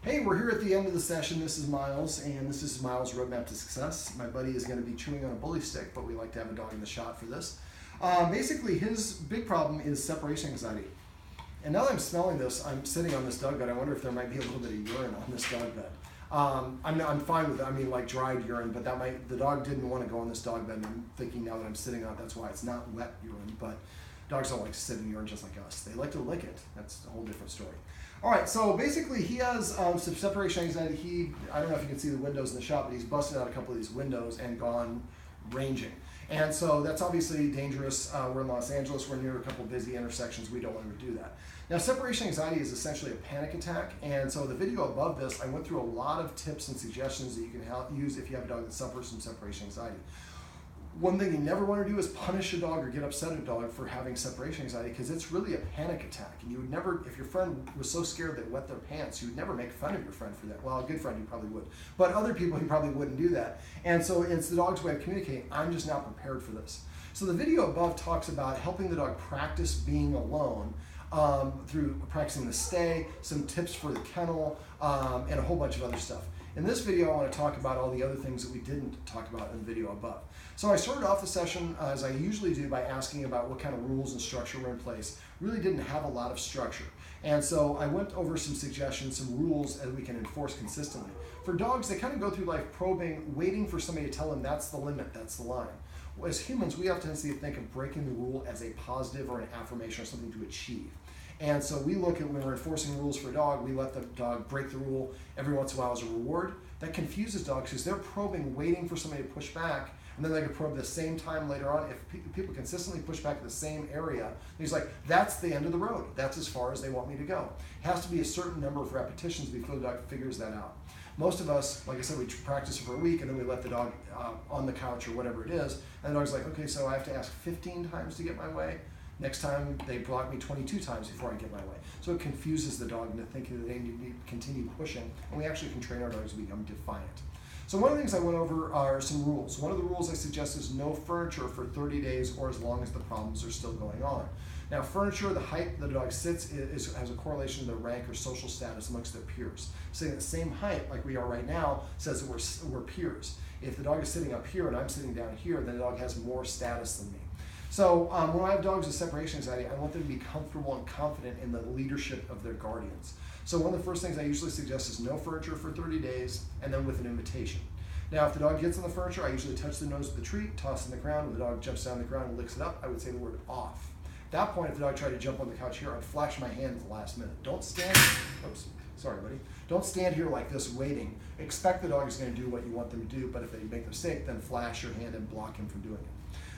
Hey, we're here at the end of the session. This is Miles, and this is Miles' Roadmap to Success. My buddy is going to be chewing on a bully stick, but we like to have a dog in the shot for this. Basically, his big problem is separation anxiety. And now that I'm smelling this, I'm sitting on this dog bed. I wonder if there might be a little bit of urine on this dog bed. I'm fine with it. I mean, like dried urine, but the dog didn't want to go on this dog bed. And I'm thinking now that I'm sitting on it, that's why it's not wet urine. But dogs don't like to sit in urine just like us. They like to lick it. That's a whole different story. All right, so basically he has some separation anxiety. I don't know if you can see the windows in the shop, but he's busted out a couple of these windows and gone ranging. And so that's obviously dangerous. We're in Los Angeles. We're near a couple of busy intersections. We don't want to do that. Now, separation anxiety is essentially a panic attack. And so the video above this, I went through a lot of tips and suggestions that you can use if you have a dog that suffers from separation anxiety. One thing you never want to do is punish a dog or get upset at a dog for having separation anxiety, because it's really a panic attack. And you would never, if your friend was so scared they wet their pants, you would never make fun of your friend for that. Well, a good friend you probably would. But other people you probably wouldn't do that. And so it's the dog's way of communicating, I'm just not prepared for this. So the video above talks about helping the dog practice being alone through practicing the stay, some tips for the kennel, and a whole bunch of other stuff. In this video, I want to talk about all the other things that we didn't talk about in the video above. So I started off the session, as I usually do, by asking about what kind of rules and structure were in place. Really didn't have a lot of structure. And so I went over some suggestions, some rules that we can enforce consistently. For dogs, they kind of go through life probing, waiting for somebody to tell them that's the limit, that's the line. As humans, we have a tendency to think of breaking the rule as a positive or an affirmation or something to achieve. And so we look at when we're enforcing rules for a dog, we let the dog break the rule every once in a while as a reward. That confuses dogs because they're probing, waiting for somebody to push back, and then they can probe the same time later on. If people consistently push back at the same area, he's like, that's the end of the road. That's as far as they want me to go. It has to be a certain number of repetitions before the dog figures that out. Most of us, like I said, we practice for a week and then we let the dog on the couch or whatever it is, and the dog's like, okay, so I have to ask 15 times to get my way. Next time they block me 22 times before I get my way. So it confuses the dog into thinking that they need to continue pushing, and we actually can train our dogs to become defiant. So one of the things I went over are some rules. One of the rules I suggest is no furniture for 30 days or as long as the problems are still going on. Now, furniture, the height the dog sits has a correlation to their rank or social status amongst their peers. Sitting at the same height like we are right now says that we're peers. If the dog is sitting up here and I'm sitting down here, then the dog has more status than me. So when I have dogs with separation anxiety, I want them to be comfortable and confident in the leadership of their guardians. So one of the first things I usually suggest is no furniture for 30 days, and then with an invitation. Now, if the dog gets on the furniture, I usually touch the nose of the treat, toss it in the ground. When the dog jumps down the ground and licks it up, I would say the word off. At that point, if the dog tried to jump on the couch here, I'd flash my hand at the last minute. Don't stand, oops, sorry buddy. Don't stand here like this waiting. Expect the dog is going to do what you want them to do, but if they make a mistake, then flash your hand and block him from doing it.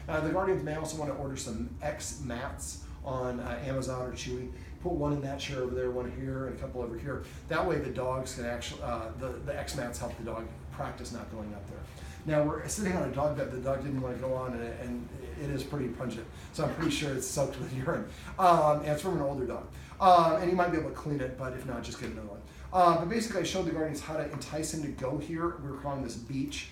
The guardians may also want to order some X mats on Amazon or Chewy. Put one in that chair over there, one here, and a couple over here. That way the dogs can actually, the X mats help the dog practice not going up there. Now we're sitting on a dog bed the dog didn't want to go on, and it is pretty pungent. So I'm pretty sure it's soaked with urine. And it's from an older dog. And you might be able to clean it, but if not, just get another one. But basically I showed the guardians how to entice him to go here. We were calling this beach.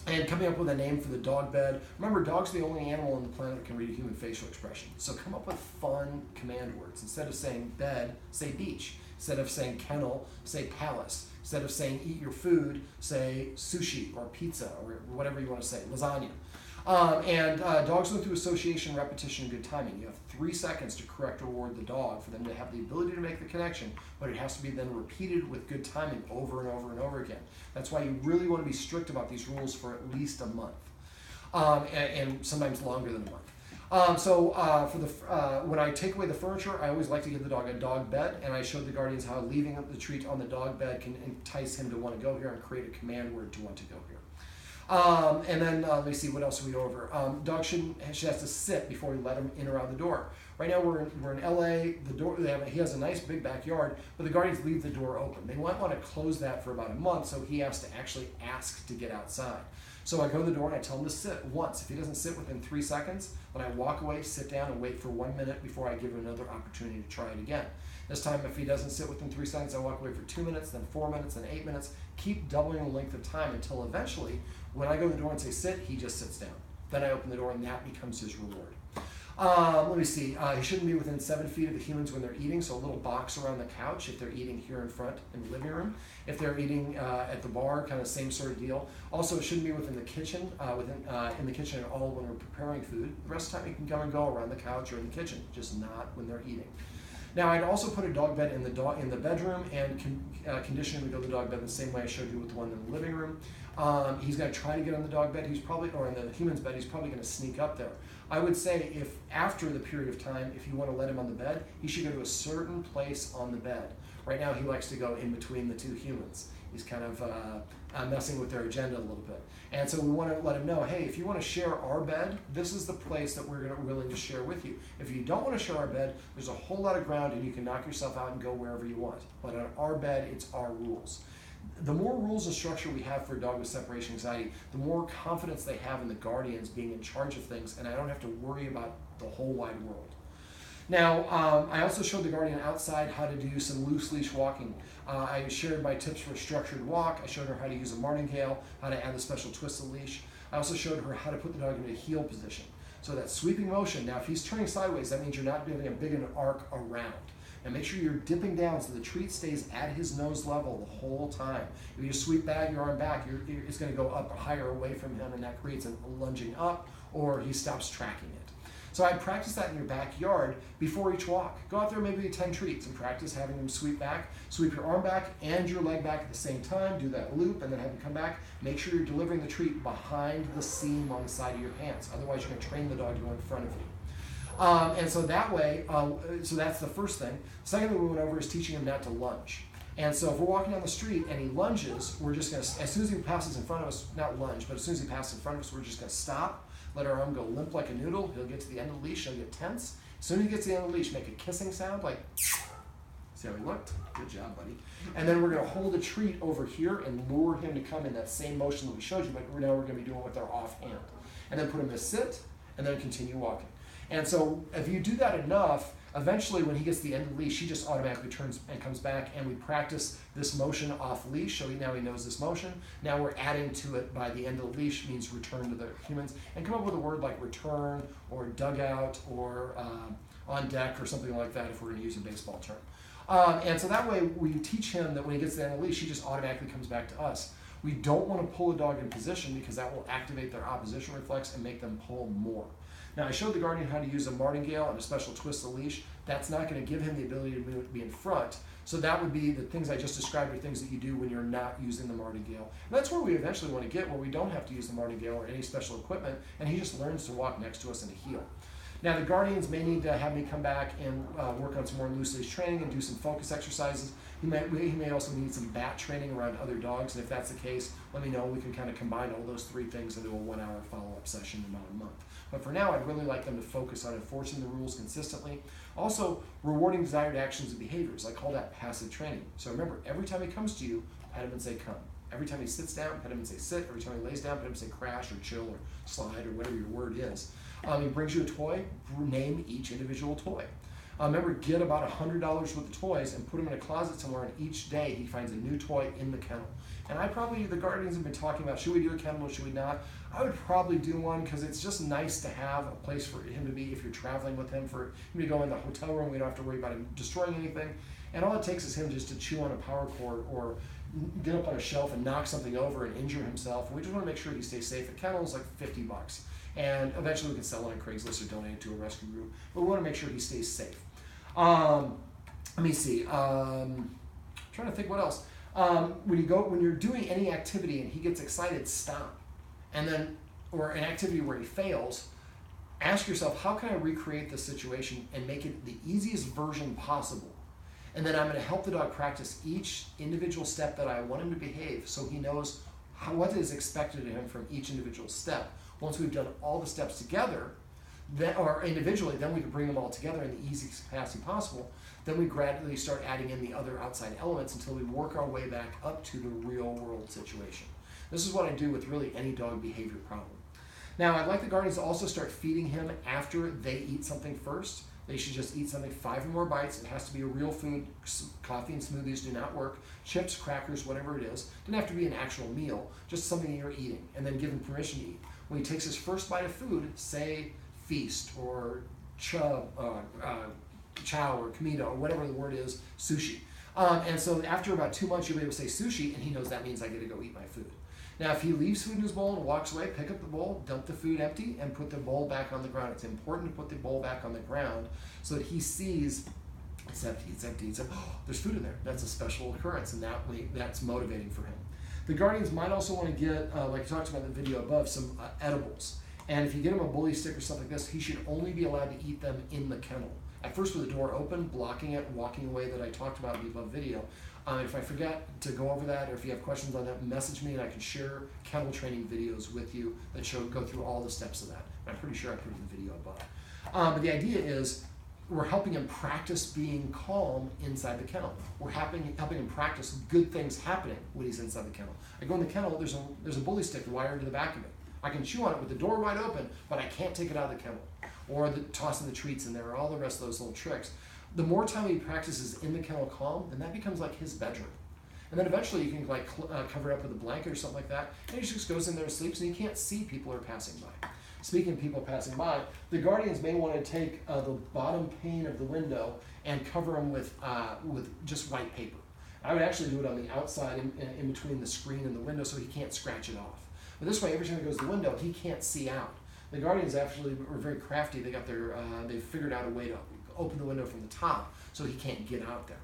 And coming up with a name for the dog bed. Remember, dogs are the only animal on the planet that can read a human facial expression. So come up with fun command words. Instead of saying bed, say beach. Instead of saying kennel, say palace. Instead of saying eat your food, say sushi or pizza or whatever you want to say, lasagna. Dogs go through association, repetition, and good timing. You have 3 seconds to correct or reward the dog for them to have the ability to make the connection, but it has to be then repeated with good timing over and over and over again. That's why you really want to be strict about these rules for at least a month, and sometimes longer than a month. When I take away the furniture, I always like to give the dog a dog bed, and I showed the guardians how leaving the treat on the dog bed can entice him to want to go here and create a command word to want to go here. Let me see, what else are we over? Dog should has to sit before we let him in or out the door. Right now we're in LA. The door he has a nice big backyard, but the guardians leave the door open. They might want to close that for about a month, so he has to actually ask to get outside. So I go to the door and I tell him to sit once. If he doesn't sit within 3 seconds, then I walk away, sit down, and wait for 1 minute before I give him another opportunity to try it again. This time, if he doesn't sit within 3 seconds, I walk away for 2 minutes, then 4 minutes, then 8 minutes. Keep doubling the length of time until eventually, when I go to the door and say sit, he just sits down. Then I open the door and that becomes his reward. Let me see. He shouldn't be within 7 feet of the humans when they're eating, so a little box around the couch if they're eating here in front in the living room. If they're eating at the bar, kind of same sort of deal. Also, it shouldn't be within the kitchen, in the kitchen at all when we're preparing food. The rest of the time, you can come and go around the couch or in the kitchen, just not when they're eating. Now, I'd also put a dog bed in the bedroom and condition him to go to the dog bed the same way I showed you with the one in the living room. He's going to try to get on the dog bed. Or in the human's bed, he's probably going to sneak up there. I would say if after the period of time, if you want to let him on the bed, he should go to a certain place on the bed. Right now, he likes to go in between the two humans. He's kind of messing with their agenda a little bit. And so we want to let him know, hey, if you want to share our bed, this is the place that we're willing to share with you. If you don't want to share our bed, there's a whole lot of ground and you can knock yourself out and go wherever you want. But on our bed, it's our rules. The more rules and structure we have for a dog with separation anxiety, the more confidence they have in the guardians being in charge of things, and I don't have to worry about the whole wide world. Now, I also showed the guardian outside how to do some loose leash walking. I shared my tips for a structured walk. I showed her how to use a martingale, how to add the special twist of leash. I also showed her how to put the dog into a heel position. So that sweeping motion, now if he's turning sideways, that means you're not doing a big an arc around. And make sure you're dipping down so the treat stays at his nose level the whole time. If you just sweep back your arm back, it's going to go up or higher away from him, and that creates a lunging up, or he stops tracking it. So I practice that in your backyard before each walk. Go out there maybe 10 treats and practice having them sweep back. Sweep your arm back and your leg back at the same time. Do that loop and then have them come back. Make sure you're delivering the treat behind the seam on the side of your pants. Otherwise, you're going to train the dog to go in front of you. And so that way, so that's the first thing. Second thing we went over is teaching him not to lunge. And so if we're walking down the street and he lunges, we're just going to, as soon as he passes in front of us, not lunge, but as soon as he passes in front of us, we're just going to stop, let our arm go limp like a noodle. He'll get to the end of the leash, he'll get tense. As soon as he gets to the end of the leash, make a kissing sound, like, see how he looked? Good job, buddy. And then we're going to hold a treat over here and lure him to come in that same motion that we showed you, but now we're going to be doing it with our off hand. And then put him to sit, and then continue walking. And so if you do that enough, eventually when he gets to the end of the leash, he just automatically turns and comes back, and we practice this motion off leash, so now he knows this motion. Now we're adding to it by the end of the leash means return to the humans, and come up with a word like return or dugout or on deck or something like that if we're going to use a baseball term. And so that way we teach him that when he gets to the end of the leash, he just automatically comes back to us. We don't want to pull a dog in position because that will activate their opposition reflex and make them pull more. Now, I showed the guardian how to use a martingale and a special twist of leash. That's not going to give him the ability to be in front. So that would be the things I just described are things that you do when you're not using the martingale. And that's where we eventually want to get, where we don't have to use the martingale or any special equipment, and he just learns to walk next to us in a heel. Now, the guardians may need to have me come back and work on some more loose leash training and do some focus exercises. He may also need some bat training around other dogs, and if that's the case, let me know. We can kind of combine all those three things into a 1-hour follow-up session in about a month. But for now, I'd really like them to focus on enforcing the rules consistently. Also, rewarding desired actions and behaviors. I call that passive training. So remember, every time he comes to you, pet him and say come. Every time he sits down, pet him and say sit. Every time he lays down, pet him and say crash or chill or slide or whatever your word is. He brings you a toy, name each individual toy. Remember, get about $100 worth of toys and put them in a closet somewhere, and each day he finds a new toy in the kennel. And the guardians have been talking about, should we do a kennel or should we not? I would probably do one because it's just nice to have a place for him to be if you're traveling with him, for him to go in the hotel room. We don't have to worry about him destroying anything. And all it takes is him just to chew on a power cord or get up on a shelf and knock something over and injure himself. We just want to make sure he stays safe. A kennel is like $50. And eventually we can sell it on Craigslist or donate it to a rescue group. But we want to make sure he stays safe. Let me see. Trying to think what else. When you're doing any activity and he gets excited, stop. And then, or an activity where he fails, ask yourself, how can I recreate this situation and make it the easiest version possible? And then I'm going to help the dog practice each individual step that I want him to behave so he knows what is expected of him from each individual step. Once we've done all the steps together, or individually, then we can bring them all together in the easiest capacity possible. Then we gradually start adding in the other outside elements until we work our way back up to the real world situation. This is what I do with really any dog behavior problem. Now, I'd like the guardians to also start feeding him after they eat something first. They should just eat something 5 or more bites. It has to be a real food. Coffee and smoothies do not work. Chips, crackers, whatever it is. Doesn't have to be an actual meal, just something you're eating, and then give him permission to eat. When he takes his first bite of food, say feast or chow or kamita or whatever the word is, sushi. And so after about 2 months, you'll be able to say sushi, and he knows that means I get to go eat my food. Now, if he leaves food in his bowl and walks away, pick up the bowl, dump the food empty, and put the bowl back on the ground. It's important to put the bowl back on the ground so that he sees it's empty, it's empty. It's empty. Oh, there's food in there. That's a special occurrence, and that's motivating for him. The guardians might also want to get, like I talked about in the video above, some edibles. And if you get him a bully stick or something like this, he should only be allowed to eat them in the kennel. At first with the door open, blocking it, walking away that I talked about in the above video. If I forget to go over that, or if you have questions on that, message me and I can share kennel training videos with you that go through all the steps of that. I'm pretty sure I put it in the video above. But the idea is we're helping him practice being calm inside the kennel. We're helping him practice good things happening when he's inside the kennel. I go in the kennel, there's a bully stick wired to the back of it. I can chew on it with the door wide open, but I can't take it out of the kennel. Or tossing the treats in there, or all the rest of those little tricks. The more time he practices in the kennel calm, then that becomes like his bedroom. And then eventually you can cover it up with a blanket or something like that, and he just goes in there and sleeps, and you can't see people are passing by. Speaking of people passing by, the guardians may want to take the bottom pane of the window and cover them with just white paper. I would actually do it on the outside in between the screen and the window so he can't scratch it off. But this way, every time he goes to the window, he can't see out. The guardians actually were very crafty. They figured out a way to open the window from the top so he can't get out there.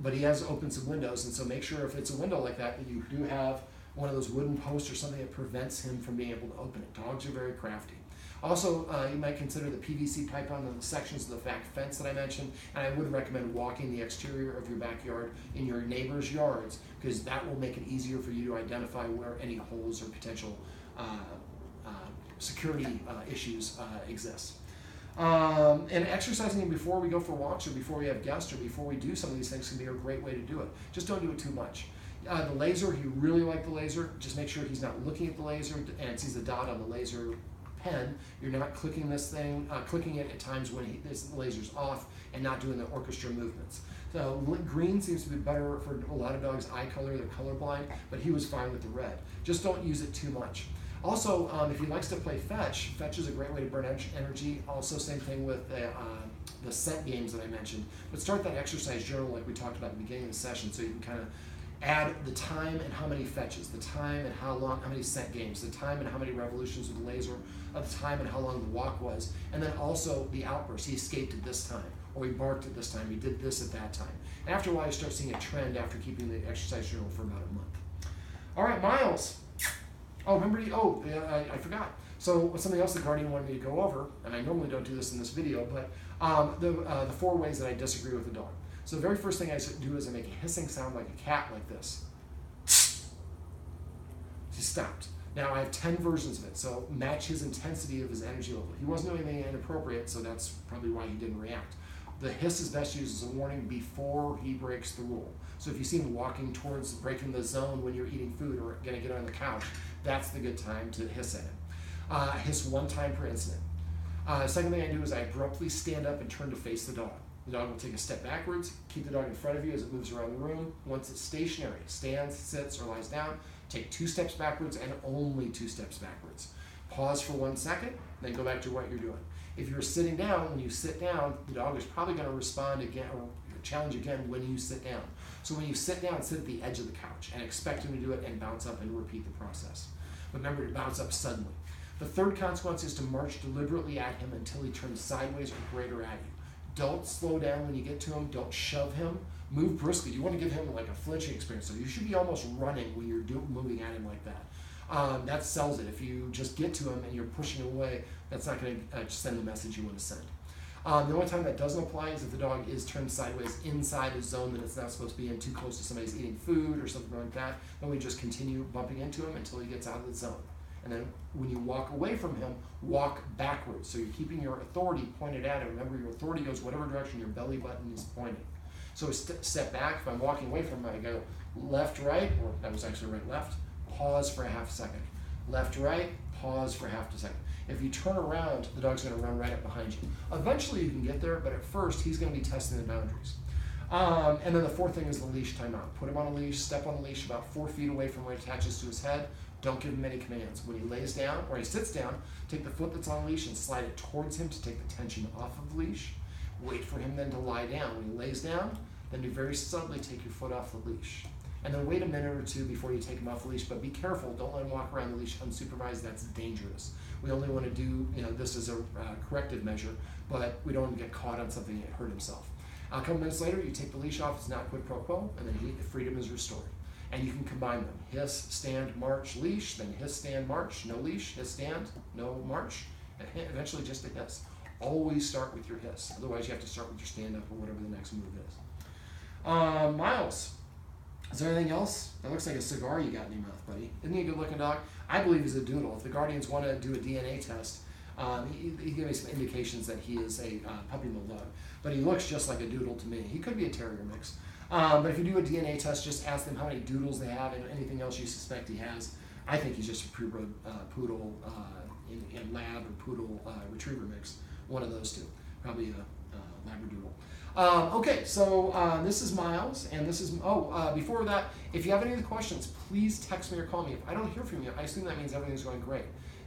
But he has opened some windows, and so make sure if it's a window like that you do have one of those wooden posts or something that prevents him from being able to open it. Dogs are very crafty. Also, you might consider the PVC pipe on the sections of the back fence that I mentioned, and I would recommend walking the exterior of your backyard in your neighbor's yards, because that will make it easier for you to identify where any holes or potential security issues exist. And exercising him before we go for walks, or before we have guests, or before we do some of these things can be a great way to do it. Just don't do it too much. The laser, you really like the laser, just make sure he's not looking at the laser and sees the dot on the laser pen. You're not clicking this thing, clicking it at times when the laser's off, and not doing the orchestra movements. So green seems to be better for a lot of dogs' eye color. They're colorblind, but he was fine with the red. Just don't use it too much. Also, if he likes to play fetch is a great way to burn energy. Also, same thing with the scent games that I mentioned. But start that exercise journal like we talked about at the beginning of the session, so you can kind of add the time and how many fetches, the time and how many scent games, the time and how many revolutions with the laser, the time and how long the walk was, and then also the outburst. He escaped at this time, or he barked at this time, he did this at that time. And after a while, you start seeing a trend after keeping the exercise journal for about a month. All right, Miles. Oh, remember, I forgot. So something else the guardian wanted me to go over, and I normally don't do this in this video, but the 4 ways that I disagree with the dog. So the very first thing I do is I make a hissing sound like a cat, like this. He stopped. Now I have 10 versions of it, so match his intensity of his energy level. He wasn't doing anything inappropriate, so that's probably why he didn't react. The hiss is best used as a warning before he breaks the rule. So if you see him walking towards breaking the zone when you're eating food or gonna get on the couch, that's the good time to hiss at him. Hiss 1 time per incident. Second thing I do is I abruptly stand up and turn to face the dog. The dog will take a step backwards, keep the dog in front of you as it moves around the room. Once it's stationary, stands, sits, or lies down, take 2 steps backwards and only 2 steps backwards. Pause for 1 second, then go back to what you're doing. If you're sitting down, when you sit down, the dog is probably going to respond again or challenge again when you sit down. So when you sit down, sit at the edge of the couch and expect him to do it and bounce up and repeat the process. Remember to bounce up suddenly. The third consequence is to march deliberately at him until he turns sideways or greater at you. Don't slow down when you get to him. Don't shove him. Move briskly. You want to give him like a flinching experience. So you should be almost running when you're moving at him like that. That sells it. If you just get to him and you're pushing away, that's not going to send the message you want to send. The only time that doesn't apply is if the dog is turned sideways inside a zone that it's not supposed to be in, too close to somebody's eating food or something like that. Then we just continue bumping into him until he gets out of the zone. And then when you walk away from him, walk backwards. So you're keeping your authority pointed at him. Remember, your authority goes whatever direction your belly button is pointing. So step back. If I'm walking away from him, I go left, right, or that was actually right, left. Pause for a half a second. Left, right, pause for half a second. If you turn around, the dog's going to run right up behind you. Eventually you can get there, but at first he's going to be testing the boundaries. And then the fourth thing is the leash timeout. Put him on a leash, step on the leash about 4 feet away from where it attaches to his head, Don't give him any commands. When he lays down or he sits down, take the foot that's on leash and slide it towards him to take the tension off of the leash. Wait for him then to lie down. When he lays down, then you very subtly take your foot off the leash. And then wait a minute or two before you take him off the leash, but be careful. Don't let him walk around the leash unsupervised. That's dangerous. We only want to do this as a corrective measure, but we don't want to get caught on something and hurt himself. A couple minutes later, you take the leash off. It's not quid pro quo, and then freedom is restored. And you can combine them. Hiss, stand, march, leash, then hiss, stand, march, no leash, hiss, stand, no march, and eventually just a hiss. Always start with your hiss. Otherwise, you have to start with your stand-up or whatever the next move is. Miles, is there anything else? That looks like a cigar you got in your mouth, buddy. Isn't he a good-looking dog? I believe he's a doodle. If the guardians want to do a DNA test, he gave me some indications that he is a puppy mill dog. But he looks just like a doodle to me. He could be a terrier mix. But if you do a DNA test, just ask them how many doodles they have and anything else you suspect he has. I think he's just a purebred poodle in lab or poodle retriever mix. One of those two. Probably a Labradoodle. Okay, so this is Miles, and this is, before that, if you have any other questions, please text me or call me. If I don't hear from you, I assume that means everything's going great.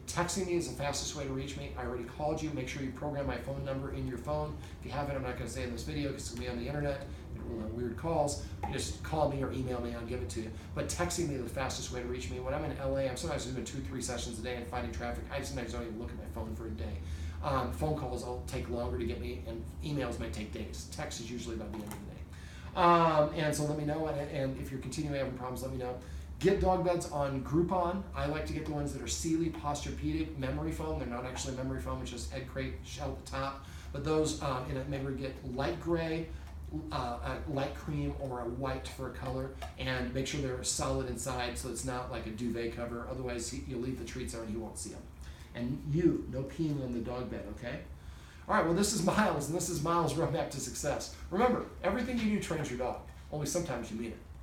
Texting me is the fastest way to reach me. I already called you. Make sure you program my phone number in your phone. If you haven't, I'm not going to say it in this video because it's going to be on the internet. Weird calls. Just call me or email me. I'll give it to you. But texting me is the fastest way to reach me. When I'm in LA, I'm sometimes doing 2-3 sessions a day and fighting traffic. I sometimes don't even look at my phone for a day. Phone calls will take longer to get me, and emails might take days. Text is usually about the end of the day. And so let me know, and if you're continuing having problems, let me know. Get dog beds on Groupon. I like to get the ones that are Sealy Posturepedic memory foam. They're not actually memory foam, it's just egg crate shell at the top. But those, maybe get light gray, light cream, or a white for a color, and make sure they're solid inside so it's not like a duvet cover. Otherwise, you'll leave the treats there and he won't see them. And no peeing on the dog bed, okay? All right, well, this is Miles, and this is Miles' Roadmap to Success. Remember, everything you do trains your dog, only sometimes you mean it.